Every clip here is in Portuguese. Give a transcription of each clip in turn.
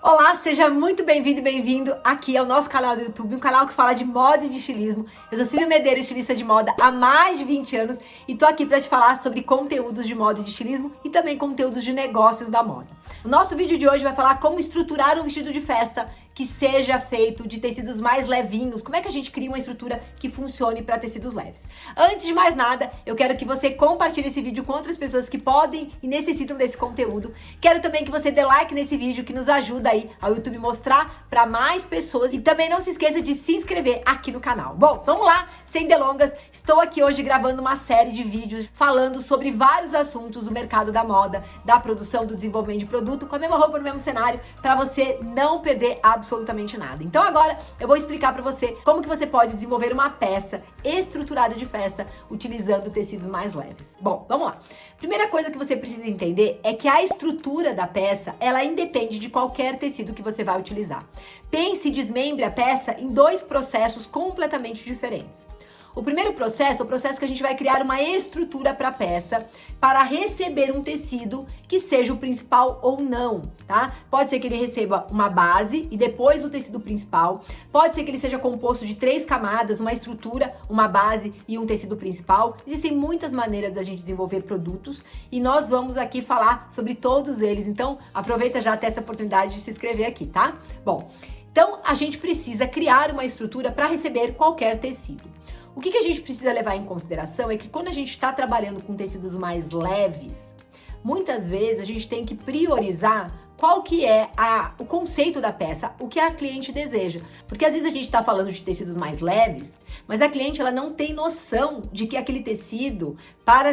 Olá, seja muito bem-vindo e bem-vindo aqui ao nosso canal do YouTube, um canal que fala de moda e de estilismo. Eu sou Silvia Medeiros, estilista de moda há mais de 20 anos e tô aqui para te falar sobre conteúdos de moda e de estilismo e também conteúdos de negócios da moda. O nosso vídeo de hoje vai falar como estruturar um vestido de festa que seja feito de tecidos mais levinhos. Como é que a gente cria uma estrutura que funcione para tecidos leves? Antes de mais nada, eu quero que você compartilhe esse vídeo com outras pessoas que podem e necessitam desse conteúdo. Quero também que você dê like nesse vídeo, que nos ajuda aí ao YouTube mostrar para mais pessoas. E também não se esqueça de se inscrever aqui no canal. Bom, vamos lá, sem delongas. Estou aqui hoje gravando uma série de vídeos falando sobre vários assuntos do mercado da moda, da produção, do desenvolvimento de produto, com a mesma roupa no mesmo cenário, para você não perder absolutamente nada. Então agora eu vou explicar para você como que você pode desenvolver uma peça estruturada de festa utilizando tecidos mais leves. Bom, vamos lá. Primeira coisa que você precisa entender é que a estrutura da peça, ela independe de qualquer tecido que você vai utilizar. Pense e desmembre a peça em dois processos completamente diferentes. O primeiro processo é o processo que a gente vai criar uma estrutura para a peça para receber um tecido que seja o principal ou não, tá? Pode ser que ele receba uma base e depois o tecido principal. Pode ser que ele seja composto de 3 camadas, uma estrutura, uma base e um tecido principal. Existem muitas maneiras da gente desenvolver produtos e nós vamos aqui falar sobre todos eles. Então, aproveita já até essa oportunidade de se inscrever aqui, tá? Bom, então a gente precisa criar uma estrutura para receber qualquer tecido. O que a gente precisa levar em consideração é que quando a gente está trabalhando com tecidos mais leves, muitas vezes a gente tem que priorizar qual que é o conceito da peça, o que a cliente deseja. Porque às vezes a gente está falando de tecidos mais leves, mas a cliente ela não tem noção de que aquele tecido, para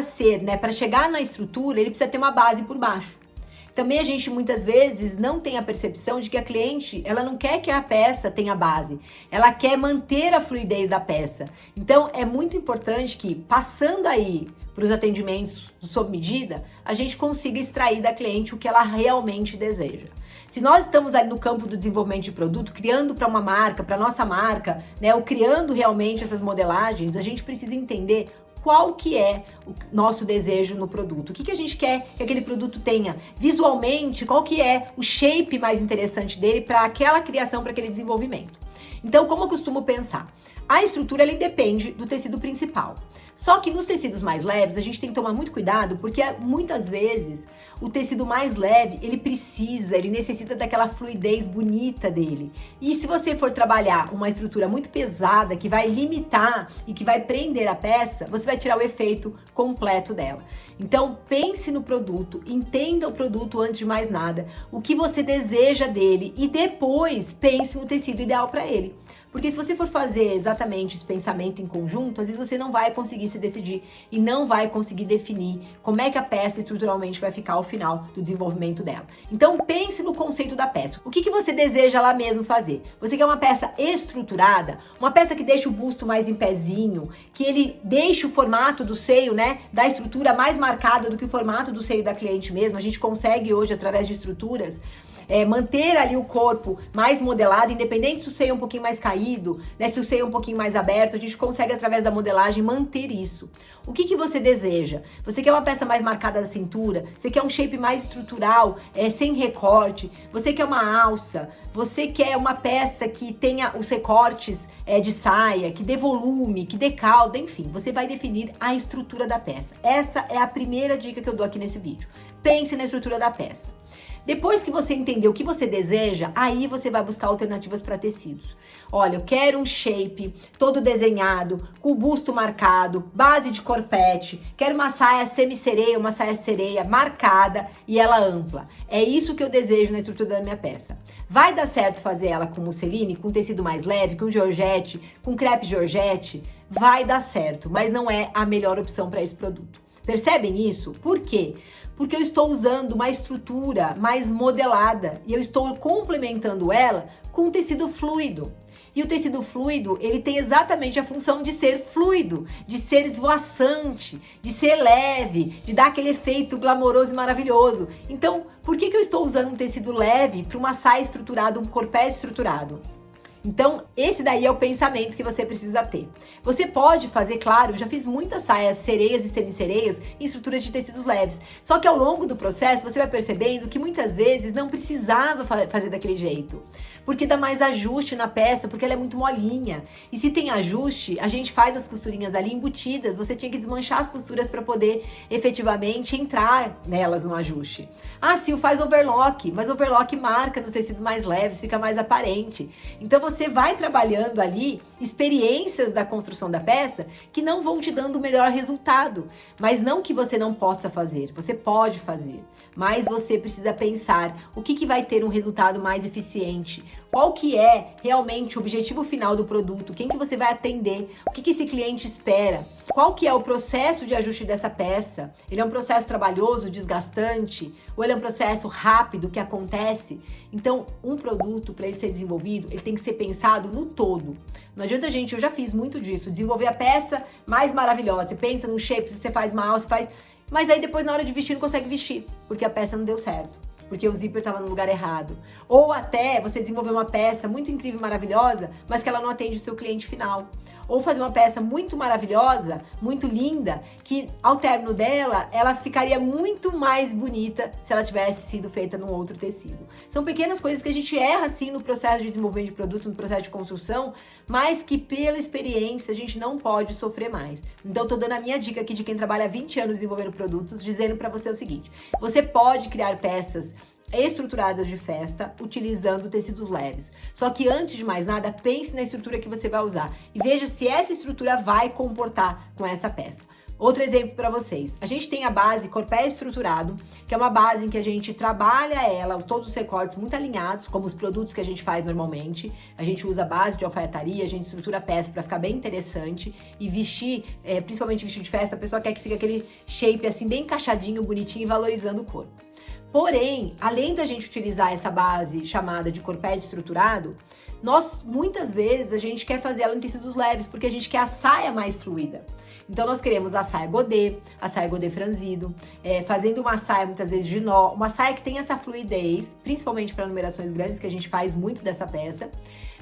chegar na estrutura, ele precisa ter uma base por baixo. Também a gente muitas vezes não tem a percepção de que a cliente, ela não quer que a peça tenha base, ela quer manter a fluidez da peça. Então é muito importante que, passando aí para os atendimentos sob medida, a gente consiga extrair da cliente o que ela realmente deseja. Se nós estamos ali no campo do desenvolvimento de produto, criando para uma marca, para nossa marca, né, ou criando realmente essas modelagens, a gente precisa entender qual que é o nosso desejo no produto. O que a gente quer que aquele produto tenha visualmente, qual que é o shape mais interessante dele para aquela criação, para aquele desenvolvimento. Então, como eu costumo pensar? A estrutura, ele depende do tecido principal. Só que nos tecidos mais leves, a gente tem que tomar muito cuidado, porque muitas vezes o tecido mais leve, ele necessita daquela fluidez bonita dele. E se você for trabalhar uma estrutura muito pesada, que vai limitar e que vai prender a peça, você vai tirar o efeito completo dela. Então, pense no produto, entenda o produto antes de mais nada, o que você deseja dele e depois pense no tecido ideal para ele. Porque se você for fazer exatamente esse pensamento em conjunto, às vezes você não vai conseguir se decidir e não vai conseguir definir como é que a peça estruturalmente vai ficar ao final do desenvolvimento dela. Então pense no conceito da peça. O que você deseja lá mesmo fazer? Você quer uma peça estruturada? Uma peça que deixe o busto mais em pezinho, que ele deixe o formato do seio, né, da estrutura mais marcado do que o formato do seio da cliente mesmo. A gente consegue hoje, através de estruturas, manter ali o corpo mais modelado, independente se o seio é um pouquinho mais caído, né, se o seio é um pouquinho mais aberto, a gente consegue, através da modelagem, manter isso. O que você deseja? Você quer uma peça mais marcada da cintura? Você quer um shape mais estrutural, sem recorte? Você quer uma alça? Você quer uma peça que tenha os recortes de saia, que dê volume, que dê cauda, enfim, você vai definir a estrutura da peça. Essa é a primeira dica que eu dou aqui nesse vídeo. Pense na estrutura da peça. Depois que você entender o que você deseja, aí você vai buscar alternativas para tecidos. Olha, eu quero um shape todo desenhado, com o busto marcado, base de corpete, quero uma saia semi-sereia, uma saia sereia marcada e ela ampla. É isso que eu desejo na estrutura da minha peça. Vai dar certo fazer ela com musseline, com tecido mais leve, com georgette, com crepe georgette? Vai dar certo, mas não é a melhor opção para esse produto. Percebem isso? Por quê? Porque eu estou usando uma estrutura mais modelada e eu estou complementando ela com um tecido fluido. E o tecido fluido, ele tem exatamente a função de ser fluido, de ser esvoaçante, de ser leve, de dar aquele efeito glamouroso e maravilhoso. Então, por que eu estou usando um tecido leve para uma saia estruturada, um corpete estruturado? Então, esse daí é o pensamento que você precisa ter. Você pode fazer, claro, eu já fiz muitas saias sereias e semi-sereias em estruturas de tecidos leves. Só que ao longo do processo, você vai percebendo que muitas vezes não precisava fazer daquele jeito. Porque dá mais ajuste na peça, porque ela é muito molinha. E se tem ajuste, a gente faz as costurinhas ali embutidas, você tinha que desmanchar as costuras para poder efetivamente entrar nelas no ajuste. Ah, sim, faz overlock, mas overlock marca nos tecidos mais leves, fica mais aparente. Então você vai trabalhando ali experiências da construção da peça que não vão te dando o melhor resultado. Mas não que você não possa fazer, você pode fazer. Mas você precisa pensar o que vai ter um resultado mais eficiente, qual que é realmente o objetivo final do produto, quem que você vai atender, o que esse cliente espera, qual que é o processo de ajuste dessa peça, ele é um processo trabalhoso, desgastante, ou ele é um processo rápido que acontece? Então, um produto, para ele ser desenvolvido, ele tem que ser pensado no todo. Não adianta eu já fiz muito disso, desenvolver a peça mais maravilhosa, você pensa no shape, se você faz uma alça, mas aí depois na hora de vestir não consegue vestir, porque a peça não deu certo, porque o zíper estava no lugar errado. Ou até você desenvolver uma peça muito incrível e maravilhosa, mas que ela não atende o seu cliente final. Ou fazer uma peça muito maravilhosa, muito linda, que ao término dela, ela ficaria muito mais bonita se ela tivesse sido feita num outro tecido. São pequenas coisas que a gente erra assim no processo de desenvolvimento de produto, no processo de construção, mas que pela experiência a gente não pode sofrer mais. Então eu tô dando a minha dica aqui de quem trabalha há 20 anos desenvolvendo produtos, dizendo para você o seguinte: você pode criar peças estruturadas de festa, utilizando tecidos leves. Só que antes de mais nada, pense na estrutura que você vai usar e veja se essa estrutura vai comportar com essa peça. Outro exemplo para vocês, a gente tem a base corpé estruturado, que é uma base em que a gente trabalha ela, todos os recortes muito alinhados, como os produtos que a gente faz normalmente. A gente usa base de alfaiataria, a gente estrutura a peça para ficar bem interessante e vestir, principalmente vestido de festa, a pessoa quer que fique aquele shape assim bem encaixadinho, bonitinho e valorizando o corpo. Porém, além da gente utilizar essa base chamada de corpé estruturado, muitas vezes a gente quer fazer ela em tecidos leves, porque a gente quer a saia mais fluida. Então nós queremos a saia godê franzido, fazendo uma saia muitas vezes de nó, uma saia que tem essa fluidez, principalmente para numerações grandes, que a gente faz muito dessa peça.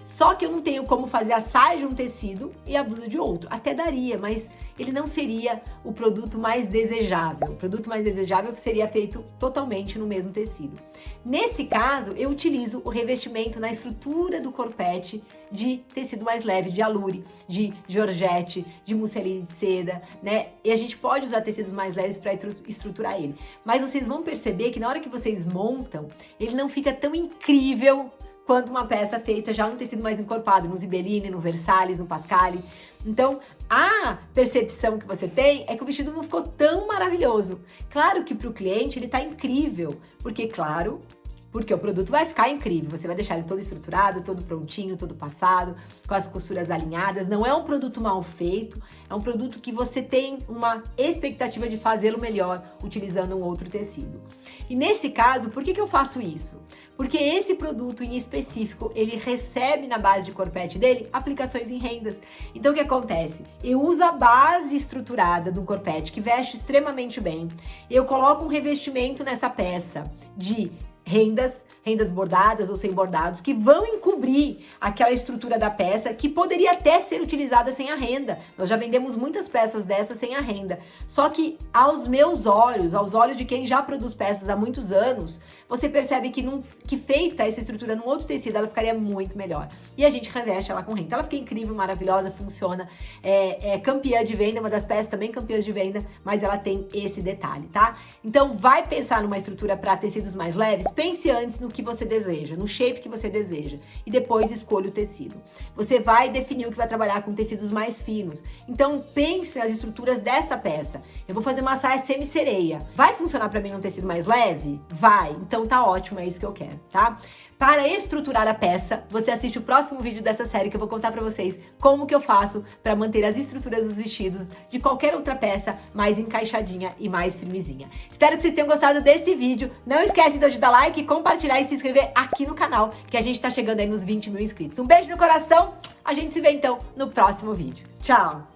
Só que eu não tenho como fazer a saia de um tecido e a blusa de outro. Até daria, mas ele não seria o produto mais desejável. O produto mais desejável seria feito totalmente no mesmo tecido. Nesse caso, eu utilizo o revestimento na estrutura do corpete de tecido mais leve, de alure, de georgette, de musseline de seda, né? E a gente pode usar tecidos mais leves para estruturar ele. Mas vocês vão perceber que na hora que vocês montam, ele não fica tão incrível quanto uma peça feita já no tecido mais encorpado, no Zibeline, no Versalhes, no Pascale. Então, a percepção que você tem é que o vestido não ficou tão maravilhoso. Claro que para o cliente ele tá incrível, porque o produto vai ficar incrível. Você vai deixar ele todo estruturado, todo prontinho, todo passado, com as costuras alinhadas. Não é um produto mal feito, é um produto que você tem uma expectativa de fazê-lo melhor utilizando um outro tecido. E nesse caso, por que eu faço isso? Porque esse produto em específico, ele recebe na base de corpete dele aplicações em rendas. Então o que acontece? Eu uso a base estruturada do corpete, que veste extremamente bem. Eu coloco um revestimento nessa peça de rendas bordadas ou sem bordados, que vão encobrir aquela estrutura da peça que poderia até ser utilizada sem a renda. Nós já vendemos muitas peças dessas sem a renda. Só que aos meus olhos, aos olhos de quem já produz peças há muitos anos, você percebe que feita essa estrutura num outro tecido, ela ficaria muito melhor. E a gente reveste ela com renda. Então ela fica incrível, maravilhosa, funciona. É campeã de venda, uma das peças também campeãs de venda, mas ela tem esse detalhe, tá? Então vai pensar numa estrutura para tecidos mais leves, pense antes no que você deseja, no shape que você deseja, e depois escolha o tecido. Você vai definir o que vai trabalhar com tecidos mais finos. Então pense as estruturas dessa peça. Eu vou fazer uma saia semi-sereia. Vai funcionar para mim num tecido mais leve? Vai. Então tá ótimo, é isso que eu quero, tá? Para estruturar a peça, você assiste o próximo vídeo dessa série que eu vou contar pra vocês como que eu faço para manter as estruturas dos vestidos de qualquer outra peça mais encaixadinha e mais firmezinha. Espero que vocês tenham gostado desse vídeo. Não esquece então de dar like, compartilhar e se inscrever aqui no canal, que a gente tá chegando aí nos 20 mil inscritos. Um beijo no coração, a gente se vê então no próximo vídeo. Tchau!